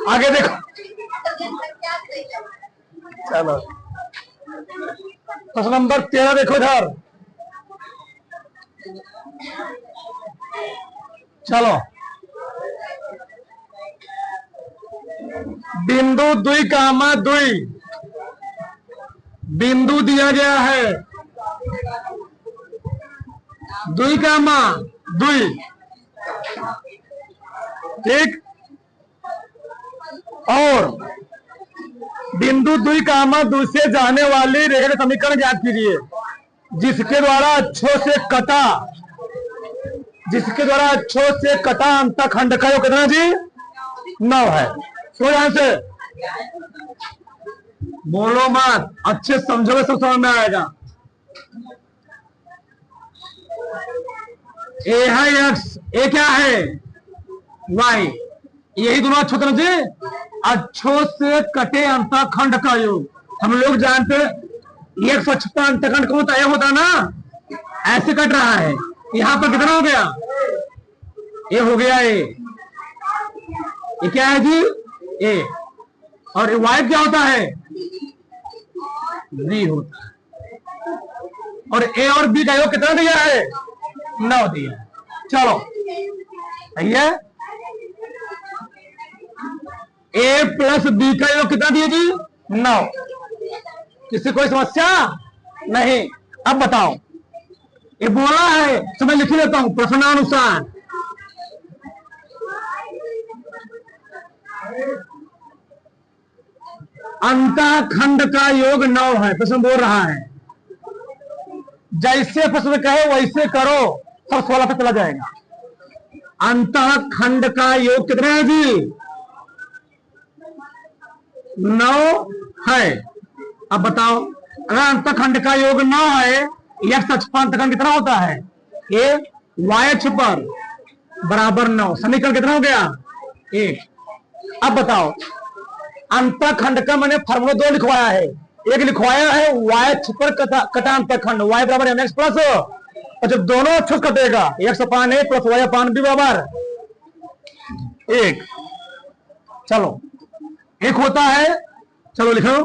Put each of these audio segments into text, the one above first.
आगे देखो, चलो प्रश्न नंबर 13 देखो इधर। चलो, बिंदु द्वि कामा द्वि, बिंदु दिया गया है द्वि कामा द्वि, ठीक, और बिंदु द्वि कामा द्वि से जाने वाली रेखा का समीकरण ज्ञात कीजिए जिसके द्वारा अक्षों से कटा, जिसके द्वारा अक्षों से कटा अंतखंड का योग कितना जी? 9 है। सो यहां से बोलो मत, अच्छे समझोगे सब समझ में आएगा। ए है एक्स, ए क्या है? वाई, यही दोनों अक्षों का जी, अक्षों से कटे अंतखंड का योग। हम लोग जानते हैं एक अक्ष पर अंतखंड कौन तय होता ना, ऐसे कट रहा है। यहां पर कितना हो गया? ए हो गया ए, ये क्या है जी? ए, और वाई क्या होता है? बी होता है। और ए और बी का योग कितना दिया है? 9 दिया। चलो भैया, ए प्लस बी का योग कितना दिया जी? 9। किसी कोई समस्या नहीं? अब बताओ, ये बोला है तो मैं लिख लेता हूं प्रश्नानुसार। अंतखंड का योग 9 है, प्रश्न बोल रहा है। जैसे प्रश्न कहे वैसे करो, सब सवाल पे चला जाएगा। अंतखंड का योग कितना है जी? 9 है। अब बताओ, अगर अंतखंड का योग 9 है, एक्स अक्ष पर अंतखंड कितना होता है? ए वाई अक्ष पर बराबर 9, समीकरण कितना हो गया? 1। अब बताओ, अंतखंड का मैंने फार्मूला 2 लिखवाया है। एक लिखवाया है वाई अक्ष पर कटा अंतखंड, वाई बराबर एम एक्स प्लस, और जब दोनों अक्ष कटेगा एक्स अपान ए प्लस वाई अपान बी बराबर 1। चलो, एक होता है, चलो लिखो,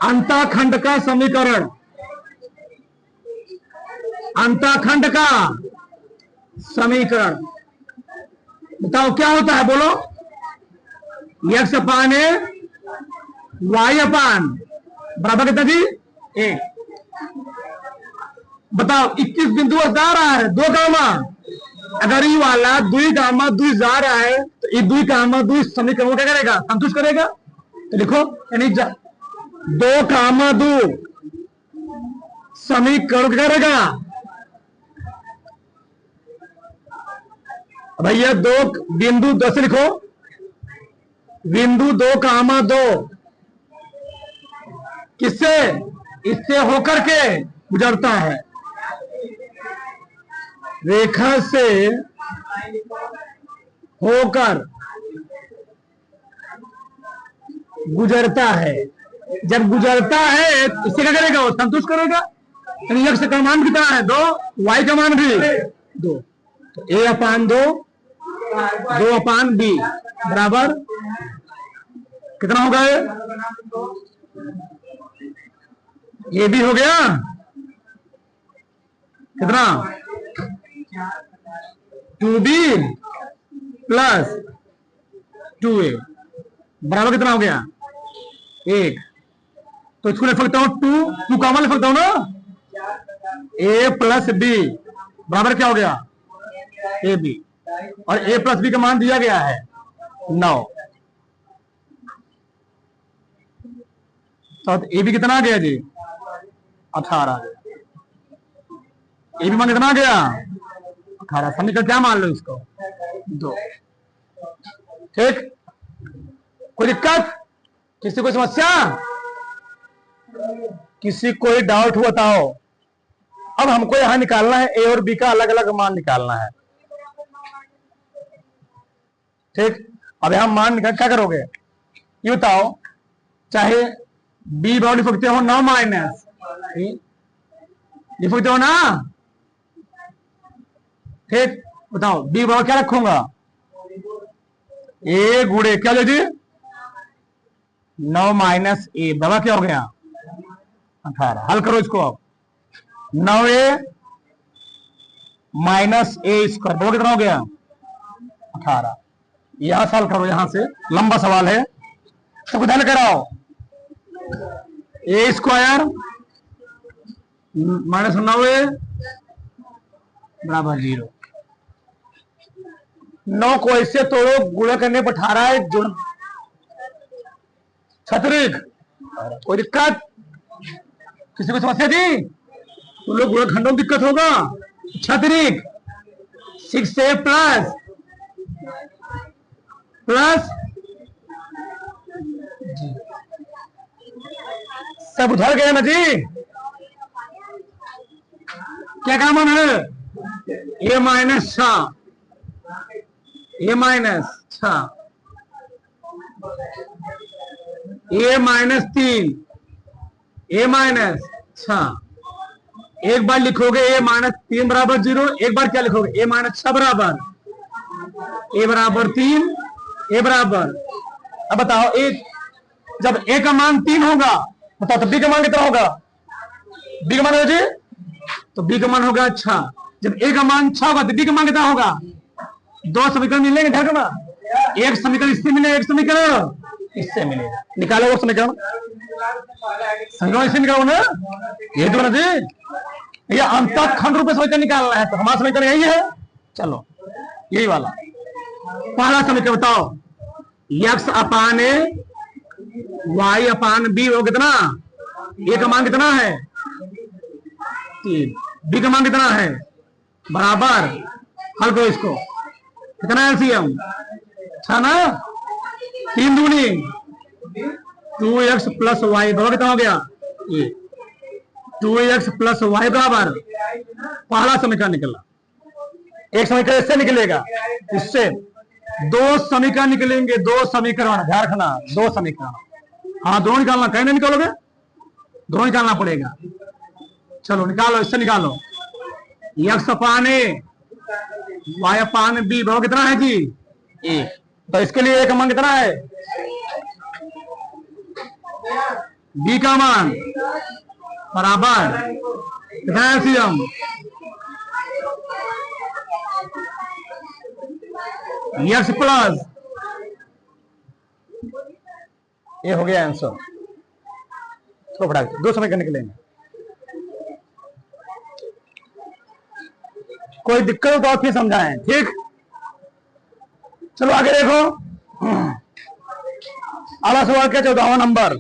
अंतखंड का समीकरण, अंतखंड का समीकरण बताओ क्या होता है? बोलो, एक्स अपान ए वाई अपान बराबर कितना जी? 1। बताओ, 21 बिंदु जा रहा है 2 गामा, अगर ये वाला द्वि गामा द्वि जा रहा है तो ये द्वि गामा द्वि समीकरण क्या करेगा? संतुष्ट करेगा। तो लिखो, यानी 2 गामा 2 समीकरण क्या करेगा भैया? 2 बिंदु 2 से लिखो, बिंदु 2 कामा 2 किससे? इससे होकर के गुजरता है, रेखा से होकर गुजरता है। जब गुजरता है तो इससे क्या करेगा? वो संतुष्ट करेगा। एक्स का मान कितना है? 2, वाई का मान भी 2, तो ए अपान 2, 2 अपान बी बराबर कितना हो गया? ये भी हो गया कितना? 2b प्लस 2a बराबर कितना हो गया? 1। तो इसको लिख सकता हूं 2 कॉमन लिख सकता हूं ना, a प्लस बी बराबर क्या हो गया? ए बी, और a प्लस बी का मान दिया गया है 9। तो ए बी कितना आ गया जी? 18। ए बी मान कितना आ गया? 18। समीकरण क्या मान लो इसको? 2। ठीक, कोई दिक्कत? किसी कोई समस्या? किसी कोई डाउट हो बताओ। अब हमको यहां निकालना है ए और बी का अलग अलग मान निकालना है। ठीक, अब यहां मान निकाल क्या करोगे ये बताओ। चाहे बी बराबर लिख सकते हो 9 माइनस लिख सकते हो ना। ठीक, बताओ बी बराबर क्या रखूंगा? ए गुड़े क्या जी 9 माइनस ए बराबर क्या हो गया 18। हल करो इसको अब 9a माइनस ए स्क्वायर बराबर कितना हो गया 18। यहां सवाल करो, यहां से लंबा सवाल है तो हल कराओ। ए स्क्वायर माइनस 9a बराबर 0। 9 को ऐसे तोड़ो, गुणा करने पर 18 है, जुड़ छतरिक कोई दिक्कत किसी को समस्या थी तो लोग गुणनखंडों में दिक्कत होगा। छतरिक 6a प्लस प्लस सब उधर गए ना जी। क्या काम है ए माइनस 6 ए माइनस 6 ए माइनस 3 ए माइनस 6। एक बार लिखोगे ए माइनस 3 बराबर 0, एक बार क्या लिखोगे ए माइनस 6 बराबर ए बराबर 3 ए बराबर। अब बताओ ए जब ए का मान 3 होगा बताओ तो बी का मान कितना होगा बी का मान होगा जी तो बी का मान होगा 6। जब ए का मान 6 होगा तो बी का मान कितना होगा। 2 समीकरण मिलेंगे ध्यान रखना, एक समीकरण इससे मिलेगा एक समीकरण इससे मिलेगा। निकालो वो समीकरण इससे निकालो ना ये दो ना जी। ये अंतःखंड रूप में समीकरण निकालना है तो हमारा समीकरण यही है। चलो यही वाला पहला समीकरण बताओ x अपान ए y अपान बी वो कितना ए का मान कितना है 3 बी का मान कितना है बराबर। हल करो इसको कितना एलसीएम 6 ना 3 दूनी 2x प्लस वाई बराबर कितना हो गया 2x प्लस वाई बराबर। पहला समीकरण निकला, एक समीकरण इससे निकलेगा इससे 2 समीकरण निकलेंगे, 2 समीकरण ध्यान रखना 2 समीकरण। हाँ दोनों निकालना, कहीं नहीं निकालोगे दोनों निकालना पड़ेगा। चलो निकालो इससे निकालो x अपान ए y अपान बी बराबर कितना है जी 1। तो इसके लिए ए का मान कितना है बी का मान बराबर कितना है एलसीएम x प्लस ये हो गया आंसर। तो फटाक 2 समीकरण निकलेंगे। कोई दिक्कत हो तो और फिर समझाएं ठीक। चलो आगे देखो अगला सवाल क्या 14वां नंबर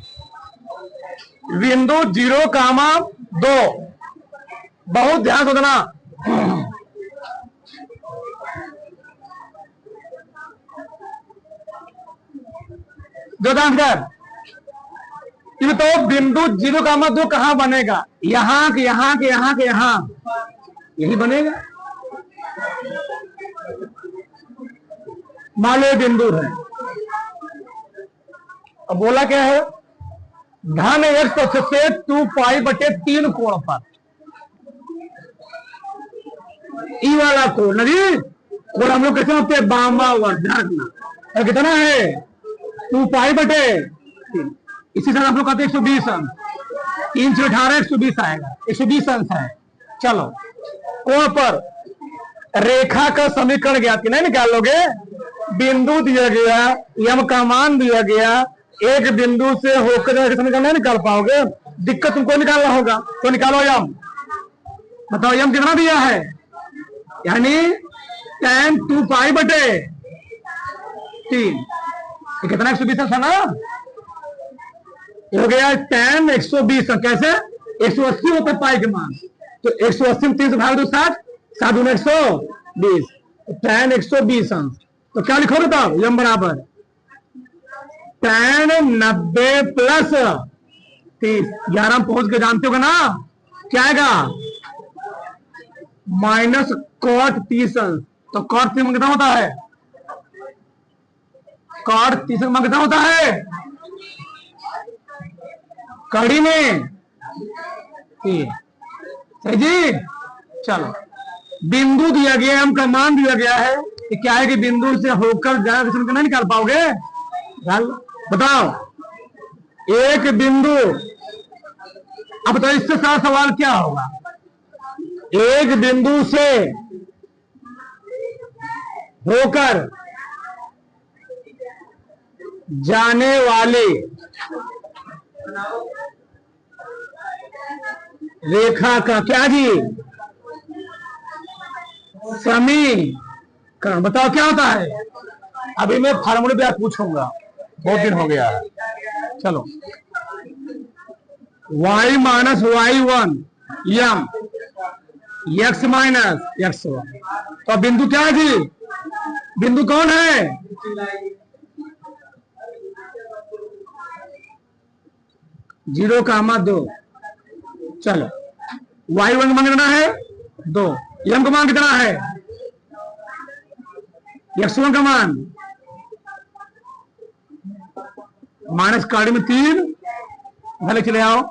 बिंदु 0,2 बहुत ध्यान से देना। ये तो बिंदु 0,2 कहां बनेगा यहां के यहां के यहां के यहां यही बनेगा। मान लो बिंदु है अब बोला क्या है धन x पक्ष से 2π/3 कोण पर ई वाला कोण नदी कोण हम लोग कैसे होते हैं वामावर्त ध्यान रखना कितना है 2π/3। इसी तरह हम लोग कहते हैं 120 अंश 3 से 18 120 आएगा 120 अंश है। चलो कोण पर रेखा का समीकरण ज्ञात नहीं निकालोगे। बिंदु दिया गया यम का मान दिया गया एक बिंदु से होकर समीकरण नहीं निकाल पाओगे, दिक्कत तुमको निकालना होगा। तो निकालो यम, बताओ यम कितना दिया है यानी tan 2π/3 कितना 120 है ना हो गया tan 120 कैसे 180 होता है पाई के मान तो 180 में 3 से भाग दो 60 7 दूनी 120 tan 120 अंश। तो क्या लिखोगे तब यम बराबर tan 90 प्लस 30 11 में पहुंच के जानते हो ना क्या आएगा माइनस cot 30 अंश। तो cot 30 कितना होता है cot 30 कितना होता है कड़ी में सही जी। चलो बिंदु दिया गया एम का मान दिया गया है कि क्या है कि बिंदु से होकर जाए तो नहीं निकाल पाओगे। बताओ एक बिंदु, अब तो इससे सारा सवाल क्या होगा, एक बिंदु से होकर जाने वाली रेखा का क्या जी, समीकरण। बताओ क्या होता है। अभी मैं फार्मूले पे आप पूछूंगा, बहुत दिन हो गया है। चलो y माइनस y1 यम x माइनस x1। तो बिंदु क्या है जी, बिंदु कौन है, 0,2। चलो y1 का मान कितना है 2, m का मान कितना है, x1 का मान माइनस कार्ड में 3 भले चले आओ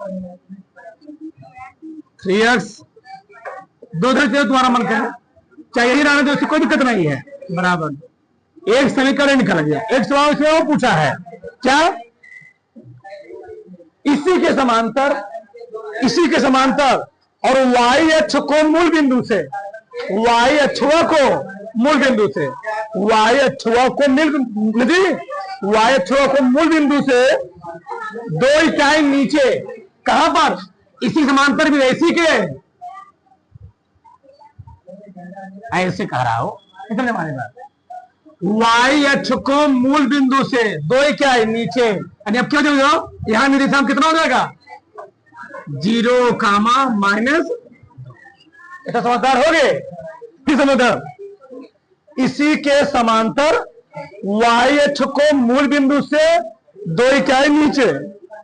3x 2 धरते तुम्हारा मन करे, चाहे यही रहने दो, इससे कोई दिक्कत नहीं है। बराबर एक समीकरण निकल गया। एक सवाल से वो पूछा है क्या, इसी के समांतर और y अक्ष को मूल बिंदु से, y अक्षुआ को मूल बिंदु से, y अक्षुआ को मूल बिंदु से 2 इकाई नीचे, कहां पर, इसी समांतर भी इसी के, ऐसे कह रहा हो इतने हमारे बात, y अक्ष को मूल बिंदु से 2 इकाई नीचे, यानी अब क्या जो यहां निर्देशांक कितना हो जाएगा 0, माइनस। ऐसा समझदार हो गए, समझदार। इसी के समांतर y अक्ष को मूल बिंदु से 2 इकाई नीचे,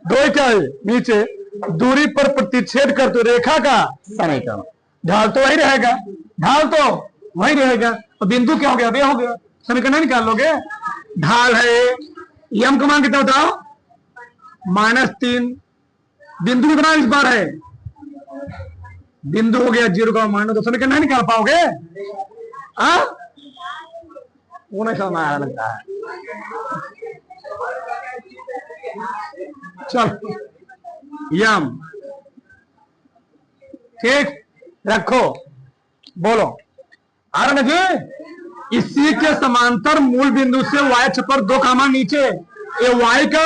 2 इकाई नीचे दूरी पर प्रतिच्छेद कर तो रेखा का समीकरण। ढाल तो वही रहेगा, ढाल तो वही रहेगा, तो बिंदु क्या हो गया, वे हो गया, समीकरण निकाल लोगे। ढाल है यम का मान कितना बताओ -3, बिंदु कितना इस बार है, बिंदु हो गया 0, तो समीकरण नहीं निकाल पाओगे। वो नहीं समझ आया लगता है। चल यम ठीक रखो, बोलो आ रहा ना जी। इसी के समांतर मूल बिंदु से y अक्ष पर 2 कामा नीचे, ये y का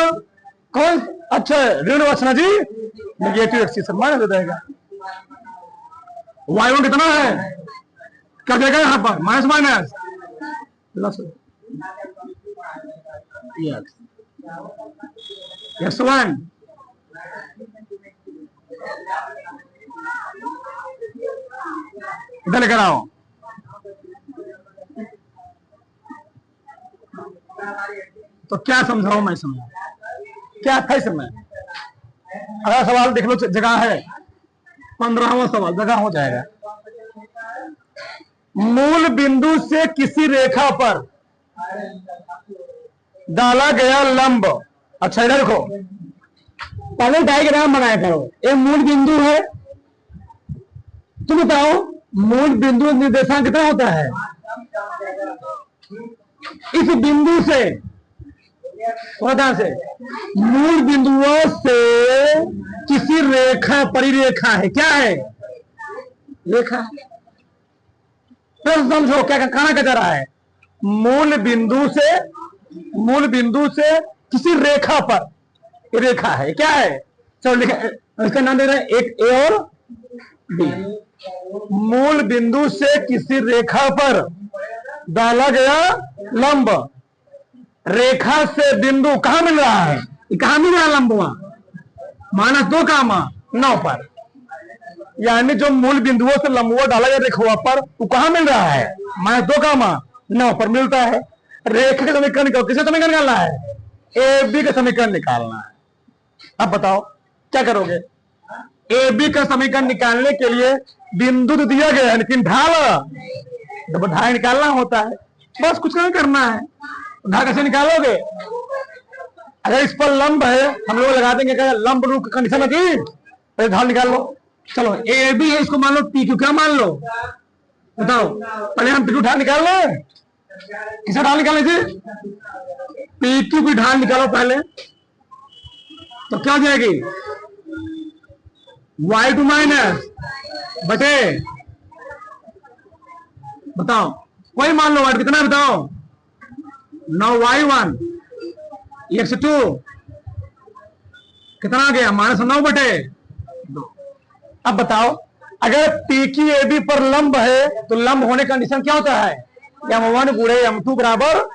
कौन, अच्छा ऋण वचना जी, नेगेटिव एक्सिस माइनस हो जाएगा। y1 कितना है, क्या जाएगा यहां पर माइनस माइनस प्लस, x1 इधर लेकर आओ। तो क्या समझाओ, मैं समझाऊं क्या था इसमें। अगला सवाल देख लो, जगह है 15वां सवाल, जगह हो जाएगा। मूल बिंदु से किसी रेखा पर डाला गया लंब। अच्छा इधर देखो, पहले डायग्राम बनाया करो। ये मूल बिंदु है, तुम बताओ मूल बिंदु निर्देशांक कितना होता है, इस बिंदु से से मूल बिंदुओं से किसी रेखा, परिरेखा है, क्या है रेखा। तो समझो क्या कहना क्या जा रहा है, मूल बिंदु से किसी रेखा पर, रेखा है क्या है। चलो इसका नाम दे रहे हैं एक ए और बी। मूल बिंदु से किसी रेखा पर डाला गया लंब, रेखा से बिंदु कहां मिल रहा है, कहां मिल रहा है लंब, -2,9 पर, यानी जो मूल बिंदुओं से लंबुआ डाला गया रेखा पर वो कहां मिल रहा है, -2,9 पर मिलता है। रेखा का समीकरण निकालो, किसे समीकरण निकालना है, ए बी का समीकरण निकालना है। अब बताओ क्या करोगे, ए बी का समीकरण निकालने के लिए बिंदु तो दिया गया है, लेकिन ढाल निकालना होता है, बस कुछ नहीं करना है। ढाल कैसे निकालोगे, अगर इस पर लंब है हम लोग लगा देंगे क्या लंब रूप कंडीशन है कि पहले ढाल निकाल लो। चलो ए बी है, इसको मान लो पी क्यू, क्या मान लो बताओ, पहले हम पी क्यू ढाल निकाल लो। किसे ढाल निकालनी थी? पी क्यू की ढाल निकालो पहले, तो क्या हो जाएगी? y2 माइनस बटे, बताओ कोई मान लो y कितना है बताओ? 9y1 x2 कितना आ गया? -9 बटे 2। अब बताओ अगर पी क्यू ए बी पर लंब है तो लंब होने का कंडीशन क्या होता है? m1 गुणे m2 बराबर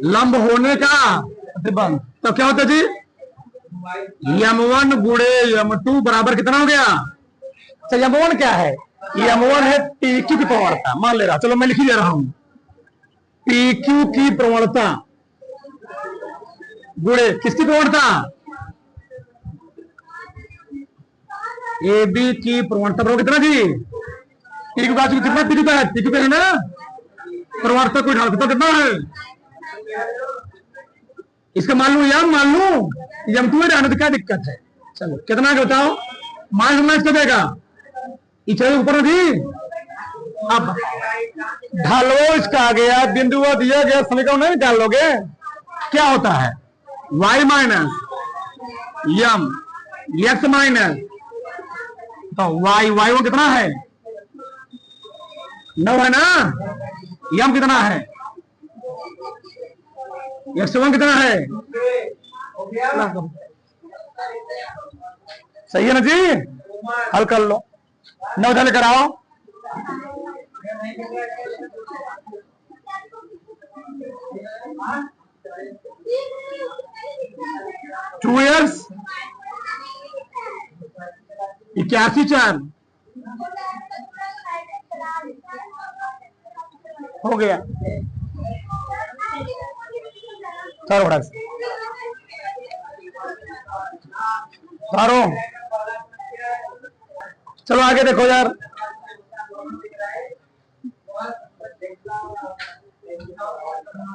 लंब होने का प्रतिबंध। तो क्या होता है जी? m1 गुणे m2 बराबर कितना हो गया? अच्छा m1 क्या है? m1 है पी क्यू की प्रवणता, मान ले रहा, चलो मैं लिख ही दे रहा हूं, पी क्यू की प्रवणता गुणे किसकी प्रवणता? ए बी की प्रवणता बराबर कितना थी? पी क्यू का कितना? पी क्यू का है, पी क्यू का है ना, प्रवणता कोई ढाल कितना है? इसका मान लू या मान लू m2 में रहने तो क्या दिक्कत है? चलो कितना है बताओ? मान माइनस कर देगा, इसे ऊपर थी। अब ढालो इसका आ गया, बिंदु दिया गया समीकरण नहीं डाल लोगे, क्या होता है? y माइनस यम x माइनस, तो y वो कितना है? 9 है ना, यम कितना है? x1 कितना है? सही है ना जी? हल कर लो, 9 लेकर आओ। टू ईयर्स 81 हो गया। सारो चलो आगे देखो यार,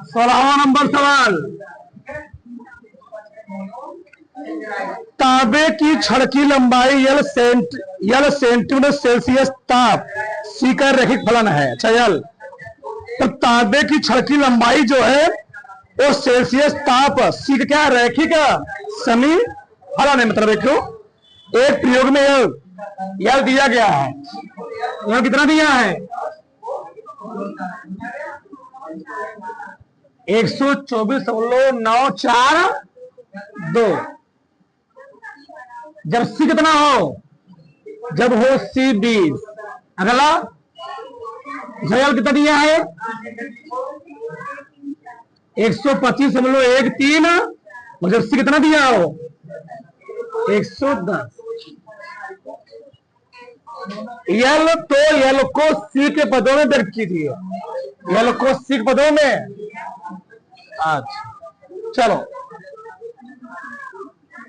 16वां नंबर सवाल, तांबे की छड़ की लंबाई यल सेंटीमीटर सेल्सियस ताप सी का रैखिक फलन है। अच्छा यल, तो तांबे की छड़ की लंबाई जो है वो सेल्सियस ताप सी का क्या? रैखिक समी फलन है। मतलब देखो एक प्रयोग में यल दिया गया है, यह कितना दिया है? 124.942। जब सी कितना हो? जब हो सी 20। अगला यल कितना दिया है? 125.13, और जब सी कितना दिया हो? 110। यल तो यल को सी के पदों में व्यक्त कीजिए, यल को सी के पदों में। अच्छा चलो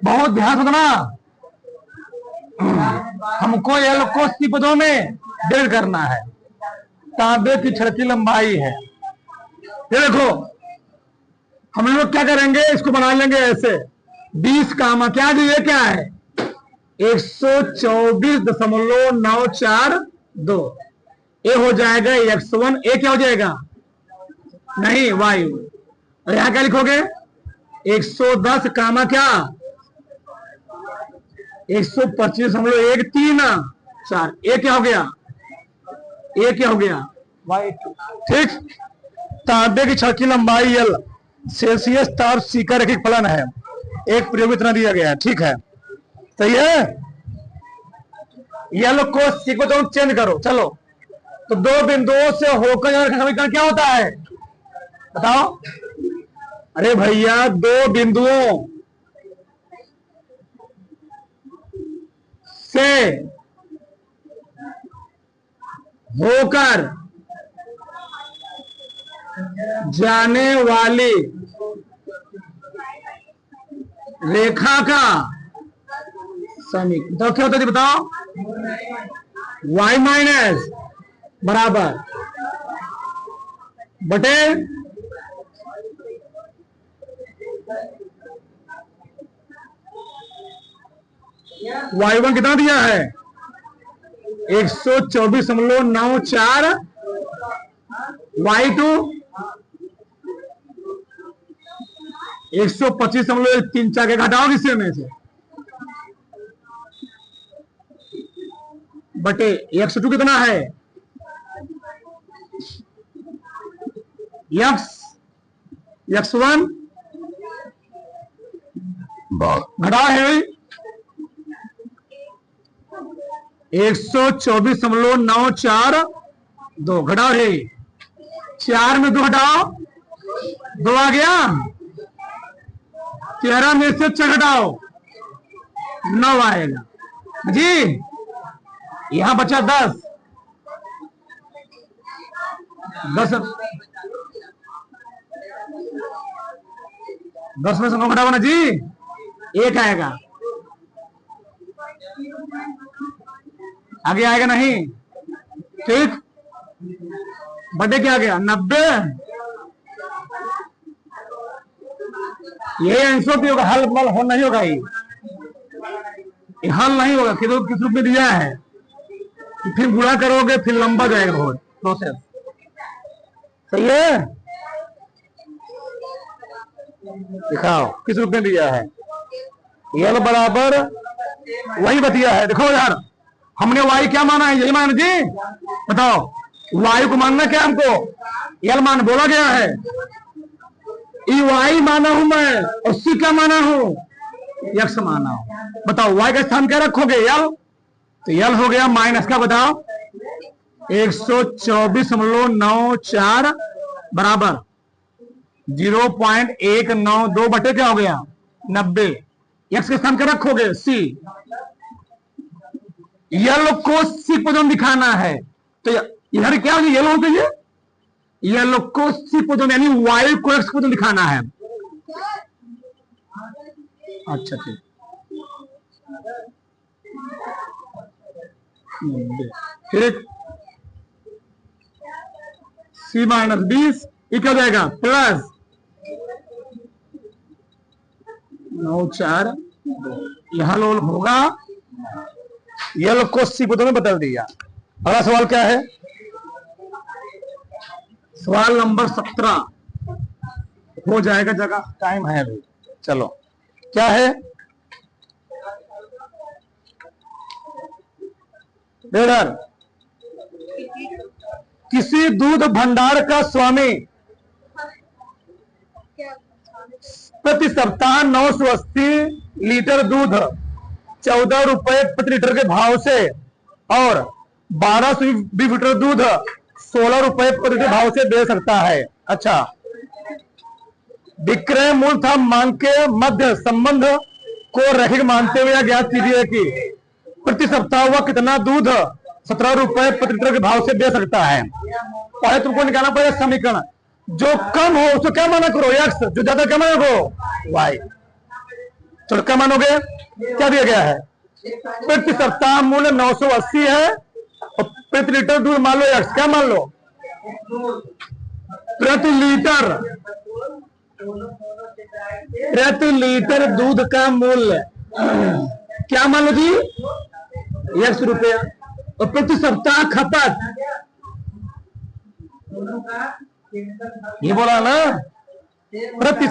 बहुत ध्यान रखना, हमको यल को सी पदों में व्यक्त करना है। तांबे की छड़ की लंबाई है, ये देखो हम लोग क्या करेंगे, इसको बना लेंगे ऐसे 20 कामा क्या जी, ये क्या है? 124.942। ये हो जाएगा x1, ए क्या हो जाएगा? नहीं y, और यहां क्या लिखोगे? 110 कामा क्या? 125.134। ए क्या हो गया? ए क्या हो गया? y2। ठीक, तांबे की छड़ की लंबाई यल सेल्सियस ताप सी का रैखिक फलन है, एक प्रयोग इतना दिया गया है। ठीक है, सही है। यल को सी को तुम चेंज करो, चलो तो दो बिंदुओं से होकर समीकरण क्या होता है बताओ? अरे भैया दो बिंदुओं से होकर जाने वाली रेखा का समीकरण तो क्या होता है बताओ? y माइनस बराबर बटे y1 कितना दिया है 124.94, y2 125.34 के घटाओ किसी में से बटे x2 कितना है x1 घटाओ है 124.94 2 घटाओ है 4 में 2 हटाओ 2 आ गया 13 में से 6 घटाओ 9 आएगा जी। यहां बचा 10 में से 9 घटाओ ना जी 1 आएगा आगे आएगा नहीं ठीक बटे क्या गया 90 ये आंसर भी होगा हल मल हो नहीं होगा ये हल नहीं होगा किस रूप में दिया है फिर गुणा करोगे फिर लंबा जाएगा बहुत प्रोसेस सही है दिखाओ किस रूप में दिया है यल बराबर वही बतिया है देखो यार हमने वाई क्या माना है यही माना जी बताओ वायु को मानना क्या हमको यल मान बोला गया है ई वाई माना हूं मैं और सी क्या माना हूं यक्स माना हूं बताओ वाई का स्थान क्या रखोगे यल तो यल हो गया माइनस का बताओ 124.94 बराबर 0.192 बटे क्या हो गया 90 यक्स के स्थान क्या रखोगे सी यल को सी पोजीशन दिखाना है तो इधर क्या होगी यल होते हैं यल को सी पोजीशन यानी वायु को एक्स पोजीशन दिखाना है अच्छा ठीक फिर सी माइनस 20 ये क्या जाएगा प्लस 94 यहां लोग होगा ये लोग को सी पोजीशन में बदल दिया। अगला सवाल क्या है सवाल नंबर 17 हो जाएगा जगह टाइम है अभी चलो क्या है रेडर किसी दूध भंडार का स्वामी प्रति सप्ताह 980 लीटर दूध 14 रुपए प्रति लीटर के भाव से और 1220 लीटर दूध 16 रुपए प्रति लीटर भाव से दे सकता है। अच्छा विक्रय मूल्य था मांग के मध्य संबंध को रैखिक मानते हुए ज्ञात कीजिए कि प्रति सप्ताह वह कितना दूध 17 रुपए प्रति लीटर के भाव से दे सकता है। पहले तुमको निकालना पड़ेगा समीकरण जो कम हो उसको क्या माना करो एक्स जो ज्यादा क्या माना करो वाई चलो क्या मानोगे क्या दिया गया है प्रति सप्ताह मूल्य 980 है और प्रति लीटर दूध मान लो एक्स क्या मान लो प्रति लीटर दूध का मूल्य क्या मान लो जी 100 रुपया और प्रति सप्ताह खपत ये बोला ना प्रति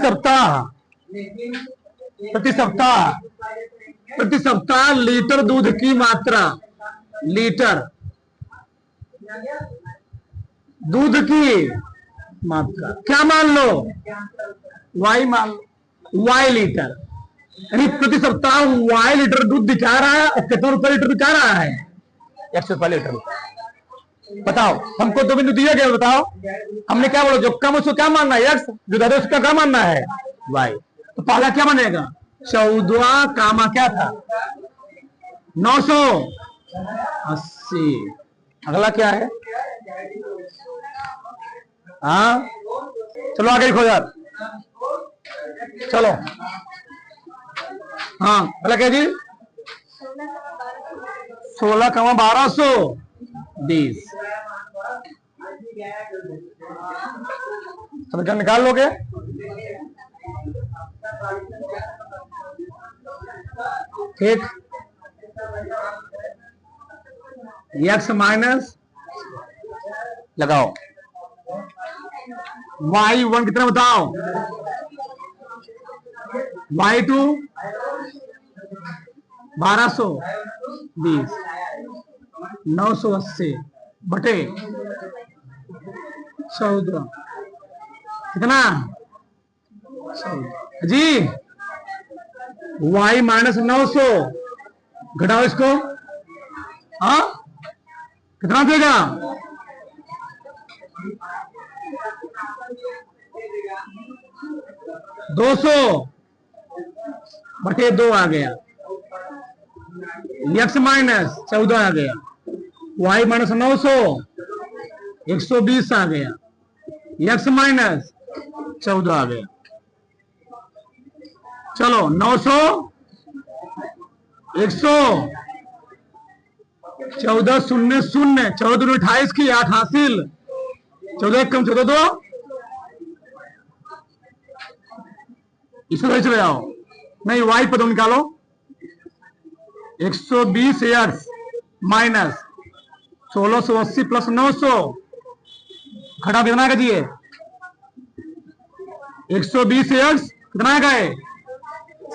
सप्ताह लीटर दूध की मात्रा लीटर दूध की मात्रा क्या मान लो वाई मान लो वाई लीटर यानी प्रति सप्ताह वाई लीटर दूध दिखा रहा है और कितना रुपए लीटर दिखा रहा है 100 रुपए लीटर बताओ हमको तो बिंदु दिया गया बताओ हमने क्या बोला जो कम उसको क्या मानना है एक्स जो ज्यादा उसका क्या मानना है वाई तो पहला क्या बनेगा 14 कामा क्या था 980 अगला क्या है हाँ चलो आगे लिखो यार चलो हाँ अगला क्या जी 16 कामा 1220 समीकरण निकाल लोगे ठीक एक्स माइनस लगाओ, y1 कितना बताओ, y2 1220 980 बटे 14 कितना 14 जी। y माइनस 900 घटाओ इसको, हाँ कितना देगा 200 बटे 2 आ गया, x माइनस 14 आ गया, y माइनस 900 120 आ गया, x माइनस 14 आ गया। चलो 900 100 14 शून्य शून्य 14 28 की 8 हासिल, 14 एक कम 14 दो, इसको चले जाओ, नहीं y पदों निकालो, 120 एक्स माइनस 1680 प्लस 900 खड़ा कितना का दिए 120 एक्स कितना गए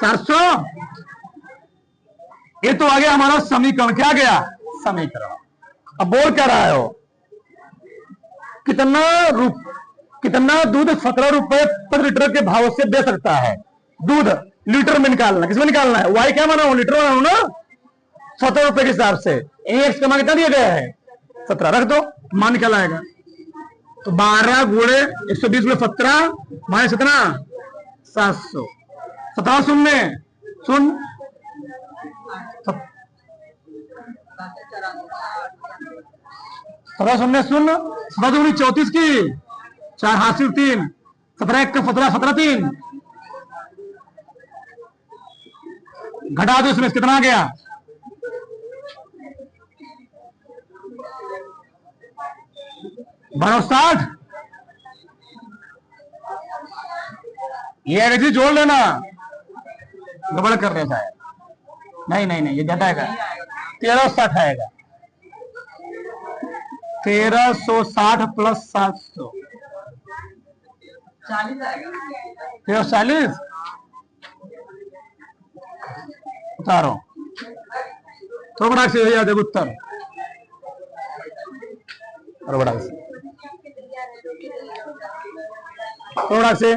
400। ये तो आ गया हमारा समीकरण, क्या गया समीकरण। अब बोल क्या रहा हो, कितना दूध 17 रुपए प्रति लीटर के भाव से दे सकता है। दूध लीटर में निकालना, किसमें निकालना है, वाई क्या माना हूं लीटर माना हूं ना, 17 रुपए के हिसाब से। एक्स का मान कितना दिया गया है 17, रख दो मान निकल आएगा। तो 12 गुणे 120 में 17 माइनस कितना 700, 17 शून्य शून्य 17 शून्य शून्य 17 34 की 4 हासिल 3 17 1 17 17 3 घटा दो इसमें कितना आ गया 1260। ये अंग्रेजी जोड़ लेना, गड़बड़ कर देता है। नहीं नहीं नहीं ये ज्यादा आएगा 1360 आएगा, 1360 प्लस 700 1340 उतारो तो बड़ा से याद है उत्तर और बड़ा से थोड़ा से